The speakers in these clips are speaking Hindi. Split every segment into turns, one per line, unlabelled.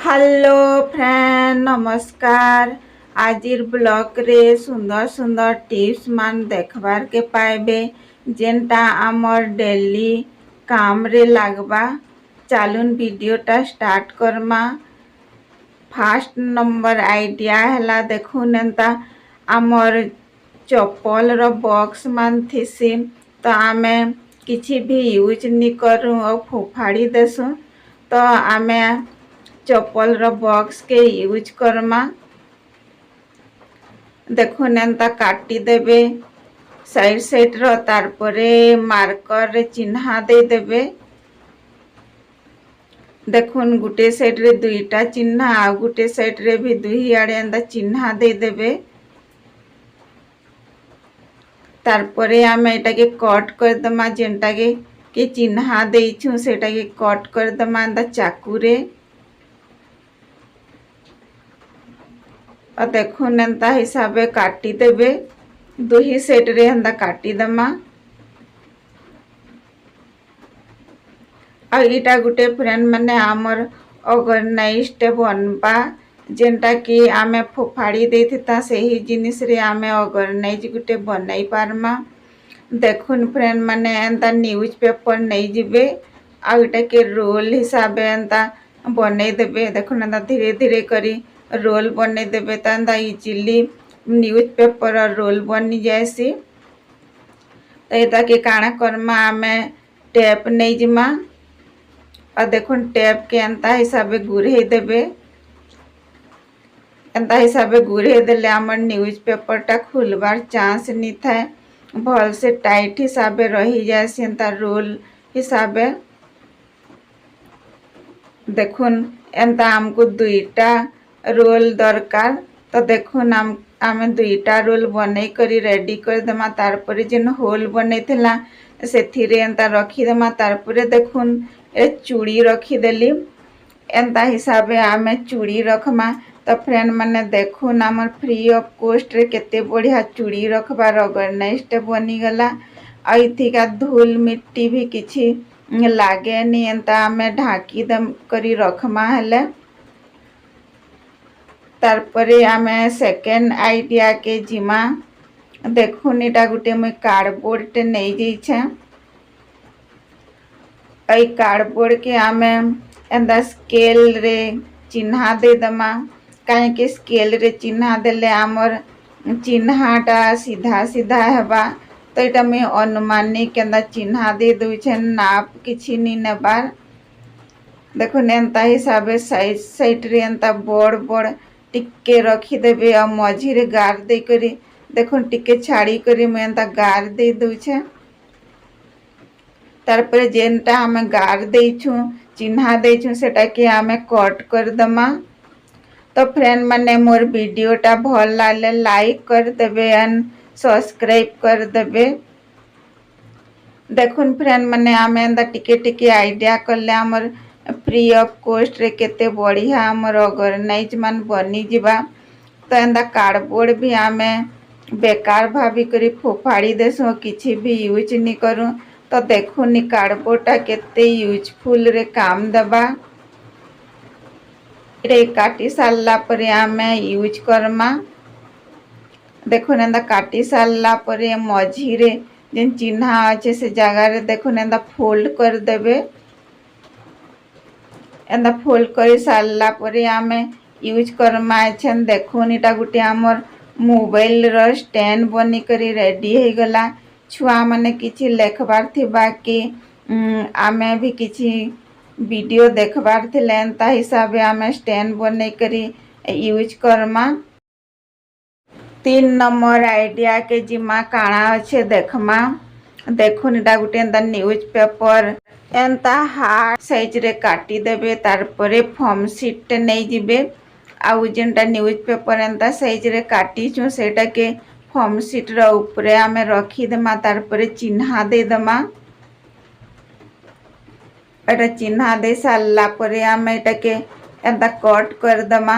हेलो फ्रेंड नमस्कार। आजिर ब्लॉग रे सुंदर सुंदर टिप्स मान देखबार के पाइबे जेनटा आमर डेली काम रे लागबा। चालून वीडियोटा स्टार्ट करमा। फास्ट नंबर आइडिया हैला देखुन एंता आमर चप्पल रो बॉक्स मान थिसी तो आमे किछि भी यूज नि करूँ और फोफाड़ी देसु तो आमे चप्पल रो बॉक्स के यूज करमा। देखुन एंता काटी देबे साइड साइड रो तार परे मार्कर रे चिन्हा दे देबे। देखुन गुटे साइड रे दुईटा चिन्हा आ गुटे साइड रे भी दुई आड़े एंता चिन्हा दे देबे। तार परे आमे एटा के कट कर दमा जेनटा के चिन्हा देइछु सेटा के कट कर दमा एंता चाकू रे। और देखुन एंता हिसाबे काटी देबे दुही साइड रे एंता काटी दमा। और इटा गुटे फ्रेंड माने आमर ऑर्गेनाइज्ड बनबा जेनटा कि आमे फोफाड़ी देथिता सेही जिनिस रे आमे ऑर्गेनाइज गुटे बनाई पारमा। देखुन फ्रेंड माने एंता न्यूज पेपर नहीं जिबे आ इटा के रोल हिसाबे एंता बनै देबे। देखुन एंता धीरे धीरे करी रोल बनै देबे त एंता इजीली न्यूज पेपर रोल बनी जायसी। तो एता के काना करमा आमे टेप नहीं जिमा और देखुन टेप के एंता हिसाबे गुरे देबे। एंता हिसाबे गुरे देले आमर न्यूज पेपर टा खुलबार चांस नि थाए भल से टाइट हिसाबे रही जायसी एंता रोल हिसाबे। देखुन एंता हमको दुईटा रोल दरकार तो देखुन आमे दुईटा रोल बनै करी रेडी कर देमा। तार परे जेन होल बनै थिला सेथिरे एंता रखी देमा। तार परे देखुन ए चूड़ी रखी देली एंता हिसाबे आमे चूड़ी रखमा। तो फ्रेंड माने देखुन आमर फ्री ऑफ कॉस्ट रे केते बढ़िया चूड़ी रखबार ऑर्गेनाइज्ड बनी गला। और इथिका धूल मिट्टी भी किछि लागे नि एंता आमे ढाकी दम करी रखमा हेले। तार परे आमे सेकेंड आइडिया के जिमा। देखुन इटा गुटे मुई कार्डबोर्ड टे नहीं जाइछे। आई कार्डबोर्ड के आमे एंदा स्केल रे चिन्हा दे दमा। काहे के स्केल रे चिन्हा देले आमर चिन्हाटा सीधा सीधा हेबा। तो इटा मुई अनुमानिक एंदा चिन्हा दे दुछे नाप किछि नि नेबार। देखुन एंता हिसाबे साइड साइड रे एंता बड़ बड़ टिके रखी देबे और मझी रे गार दे करी देखुन टिके छाड़ी करी मुई एंता गार दे दुछे। तार परे जेनटा आमे गार देइछु चिन्हा देइछु सेटा के आमे कट कर दमा। तो फ्रेंड माने मोर वीडियोटा भल लागले लाइक कर देबे एंड सब्सक्राइब कर देबे। देखुन फ्रेंड माने आमे एंता टिके टिके आइडिया करले आमर फ्री ऑफ कॉस्ट रे केते बढ़िया आमर ऑर्गेनाइज मान बनी जिबा। तो एंता कार्डबोर्ड भी आमे बेकार भाभी करी फोफाड़ी देसु किछि भी यूज नि करूँ। तो देखुन कार्डबोर्डटा केते यूजफुल रे काम देबा। रे काटी सारला परे आमे यूज करमा। देखुन एंता काटी सारला परे मझी रे जेन चिन्हा अच्छे से जगह रे देखुन एंता फोल्ड कर देबे। एंता फोल्ड कर सारला परे आमे यूज करमा। एछन देखुन इटा गुटे आमर मोबाइल रो स्टैंड बनी करी रेडी हे गला। छुआ माने किछि लेखबार थिबा कि आमे भी किछि वीडियो देखबार थिले एंता हिसाबे आमे स्टैंड बनै करी यूज करमा। 3 नंबर आइडिया के जिमा काना अच्छे देखमा। देखुन इटा गुटे एंता न्यूज पेपर एंता हार्ड साइज रे काटी देबे। तार परे फॉर्म शीट नहीं जिबे आउ जेनटा न्यूज पेपर एंता साइज रे काटी छु सेटा के फॉर्म शीट रो ऊपरे आमे रखी देमा। तार परे चिन्हा दे दमा। एटा चिन्हा दे सारला परे आमे एटा के एंता कट कर दमा।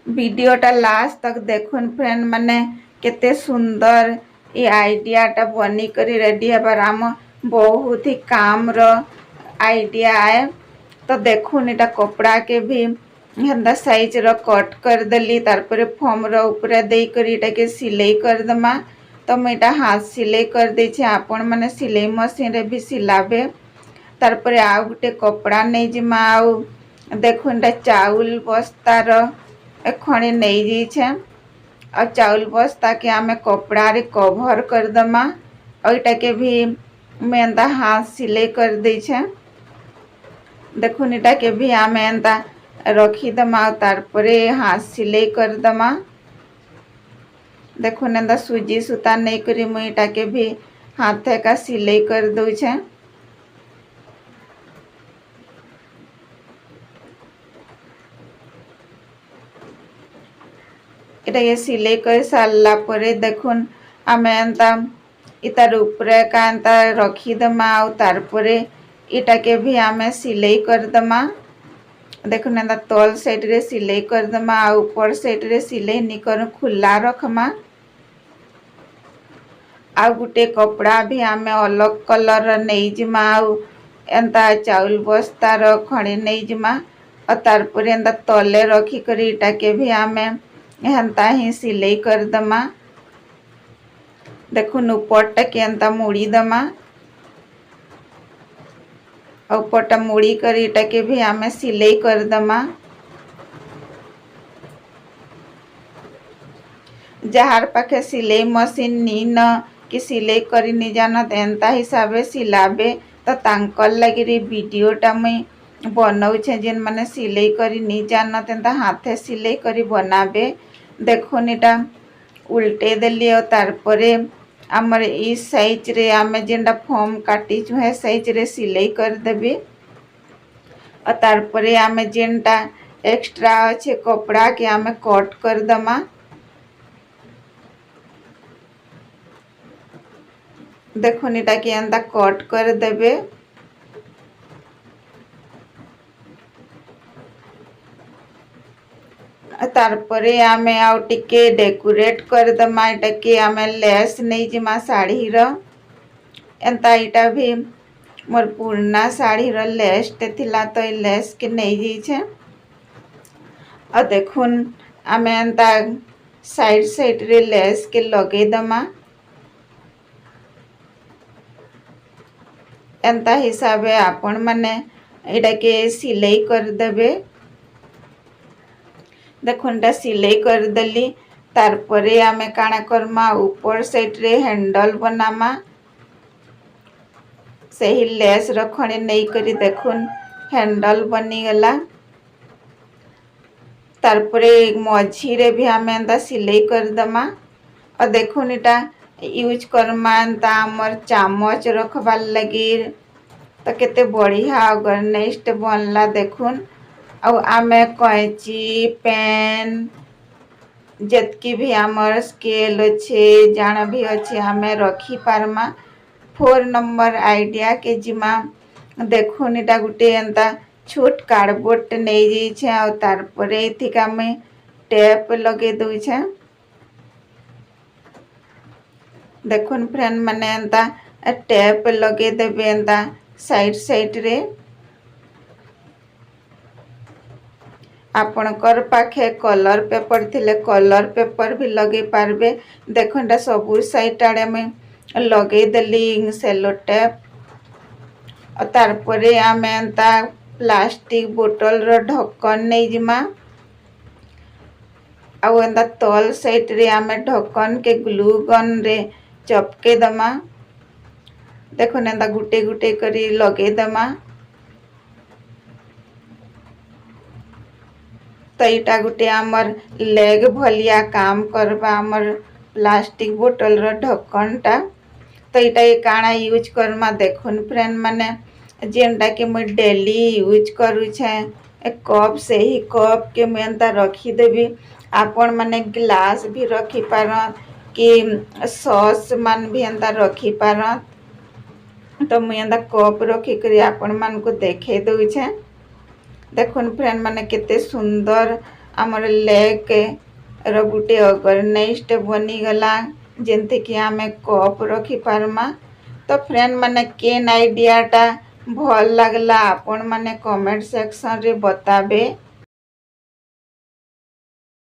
वीडियोटा लास्ट तक देखुन फ्रेंड माने केते सुंदर ये आइडियाटा बनी करी रेडी हेबार आम बहुत ही काम रो आइडिया है। तो देखुन एटा कपड़ा के भी हेन्ता साइज रो कट कर देली तार पर फॉर्म रो ऊपर दे करी एटा के सिलाई कर दमा। तो मैं एटा हाथ सिलाई कर दे छे आपण माने सिलाई मशीन रे भी सिलाबे। तार पर आ गुटे कपड़ा नै जिमा आउ देखुन एटा चाउल बस्ता रो खणी नै जी छे और चाउल बस्ता के आमे कपड़ा रे कवर कर दमा और एटा के भी मैं एंता हाथ सिलाई कर दे छे। देखुन एटा के भी आमे एंता रखी दमा तार परे हाथ सिलाई कर दमा। देखुन एंता सूजी सूता नै करी मुई एटा के भी हाथे का सिलाई कर दउ छे। एटा के सिलाई कर सारला परे देखुन आमे एंता इतार ऊपर का एंता रखी दमा और तार परे इटा के भी आमे सिलाई कर दमा। देखुन एंता तल साइड रे सिलाई कर दमा और ऊपर साइड रे सिलाई नि कर खुला रखमा। आ गुटे कपड़ा भी आमे अलग कलर नै जिमा और एंता चाउल बस्ता रो खणी नै जिमा और तार परे एंता तले रखी करी इटा के भी आमे हेन्ता ही सिलाई कर दमा। देखुन ऊपरटा के एंता मुड़ी दमा और ऊपरटा मुड़ी करी इटा के भी आमे सिलाई कर दमा। जहार पाखे सिलाई मशीन नी न कि सिलाई करी नि जानत एंता हिसाबे सिलाबे तो तांकर लगी वीडियोटा मुई बनाऊ छे जेन माने सिलाई करी नि जानत एंता हाथे सिलाई करी बनाबे। देखुन एटा उल्टे देली और तार परे आमर ई साइज रे आमे जेंडा फॉर्म काटी छु है साइज रे सिलाई कर देबे और तार परे आमे जेंटा एक्स्ट्रा अच्छे कपड़ा के आमे कट कर दमा। देखुन एटा के एंता कट कर देबे। तार परे आमे आउ टिके डेकोरेट कर दमा एटा के आमे लेस नै जिमा साड़ी रो एंता इटा भी मोर पुराना साड़ी रो लेस ते थिला तो लेस के नै जी छे। और देखुन आमे एंता साइड साइड रे लेस के लगे दमा एंता हिसाबे आपण माने एटा के सिलाई कर देबे। देखुन एटा सिलाई कर देली तार परे आमे काना करमा ऊपर साइड रे हैंडल बनामा सही लेस रखणे नै करी देखुन हैंडल बनी गला। तार परे मझी रे भी आमे एंता सिलाई कर दमा और देखुन एटा यूज करमा एंता हमर चामच रखबार लगी तो केते बढ़िया अगर नेक्स्ट बनला देखुन। और आमे कैंची पेन जतकी भी आमर स्केल अच्छे जाना भी अच्छे आमे रखी पारमा। 4 नंबर आइडिया के जिमा देखुन एटा गुटे एंता छोट कार्डबोर्ड नै जी छे और तार परे एथिका में टेप लगे दउ छे। देखुन फ्रेंड माने एंता टेप लगे देबे एंता साइड साइड रे आपणकर पाखे कलर पेपर थिले कलर पेपर भी लगे पारबे। देखुन एटा सबु साइड आड़े में लगे देली सेलो टेप और तार परे आमे एंता प्लास्टिक बोतल रो ढक्कन नै जिमा और एंता तल साइड रे आमे ढक्कन के ग्लू गन रे चपके दमा। देखुन एंता गुटे गुटे करी लगे दमा। तो इटा गुटे आमर लेग भलिया काम करबा आमर प्लास्टिक बोतल रो ढक्कनटा। तो इटा ये काना यूज करमा देखुन फ्रेंड माने जेनटा के मुई डेली यूज करू छे कप से ही कप के मैं एंता रखी देबी। आपण माने ग्लास भी रखी पारत कि सॉस मान भी एंता रखी पारत। तो मुई एंता कप रखी करी आपण मान को देखे दउ छे। देखुन फ्रेंड माने केते सुंदर आमर लेग रो गुटे ऑर्गेनाइज्ड बनी गला जेंते कि आमे कप रखी पारमा। तो फ्रेंड माने केन आइडियाटा भल लागला आपण माने कमेंट सेक्शन रे बताबे।